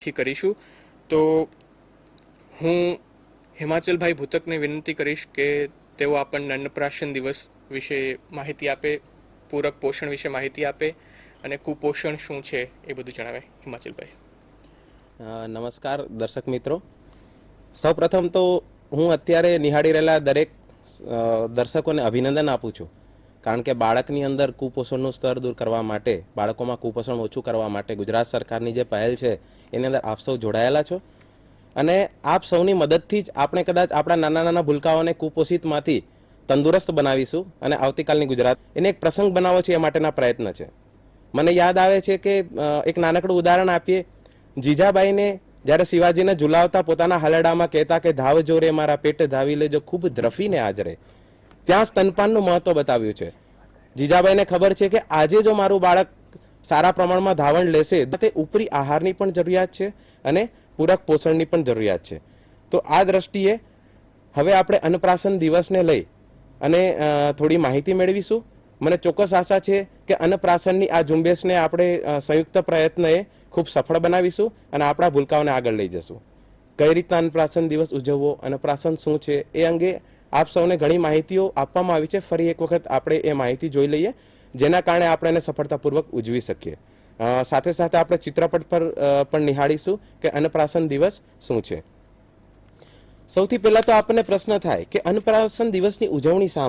થી કરીશું. તો હું હિમાચલભાઈ ભૂતકને વિનંતી કરીશ કે તેઓ આપણને અન્નપ્રાશન દિવસ વિશે માહિતી આપે, પૂરક પોષણ વિશે માહિતી આપે અને કુપોષણ શું છે એ બધું જણાવે. હિમાચલભાઈ. નમસ્કાર દર્શક મિત્રો. સૌપ્રથમ તો હું અત્યારે નિહાળી રહેલા દરેક દર્શકોને અભિનંદન આપું છું, કારણ કે બાળકની અંદર કુપોષણનું સ્તર દૂર કરવા માટે, બાળકોમાં કુપોષણ ઓછું કરવા માટે ગુજરાત સરકારની જે પહેલ છે એની અંદર આપ સૌ જોડાયેલા છો અને આપ સૌની મદદથી જ આપણે કદાચ આપણા નાના નાના ભૂલકાઓને કુપોષિતમાંથી તંદુરસ્ત બનાવીશું અને આવતીકાલની ગુજરાત એને એક પ્રસંગ બનાવવો છે એ માટેના પ્રયત્ન છે. મને યાદ આવે છે કે એક નાનકડું ઉદાહરણ આપીએ. જીજાબાઈને જ્યારે શિવાજીને ઝુલાવતા પોતાના હલડામાં કહેતા કે ધાવ જોરે મારા પેટ ધાવી લેજો ખૂબ દ્રફીને હાજરે, ત્યાં સ્તનપાનનું મહત્વ બતાવ્યું છે. જીજાબાઈને ખબર છે કે આજે જો મારું બાળક સારા પ્રમાણમાં ધાવણ લેશે તે ઉપરી આહારની પણ જરૂરિયાત છે અને પૂરક પોષણની પણ જરૂરિયાત છે. તો આ દ્રષ્ટિએ હવે આપણે અન્નપ્રાશન દિવસને લઈ અને થોડી માહિતી મેળવીશું. મને ચોક્કસ આશા છે કે અન્નપ્રાશનની આ ઝુંબેશને આપણે સંયુક્ત પ્રયત્નએ ખૂબ સફળ બનાવીશું અને આપણા ભૂલકાઓને આગળ લઈ જશું. કઈ રીતના અન્નપ્રાશન દિવસ ઉજવવો, અન્નપ્રાશન શું છે એ અંગે આપ સૌને ઘણી માહિતીઓ આપવામાં આવી છે. ફરી એક વખત આપણે એ માહિતી જોઈ લઈએ, જેના કારણે આપણે એને સફળતાપૂર્વક ઉજવી શકીએ. સાથે સાથે આપણે ચિત્રપટ પર પણ નિહાળીશું કે અન્નપ્રાશન દિવસ શું છે. સૌથી પહેલા તો આપણને પ્રશ્ન થાય કે અન્નપ્રાશન દિવસની ઉજવણી શા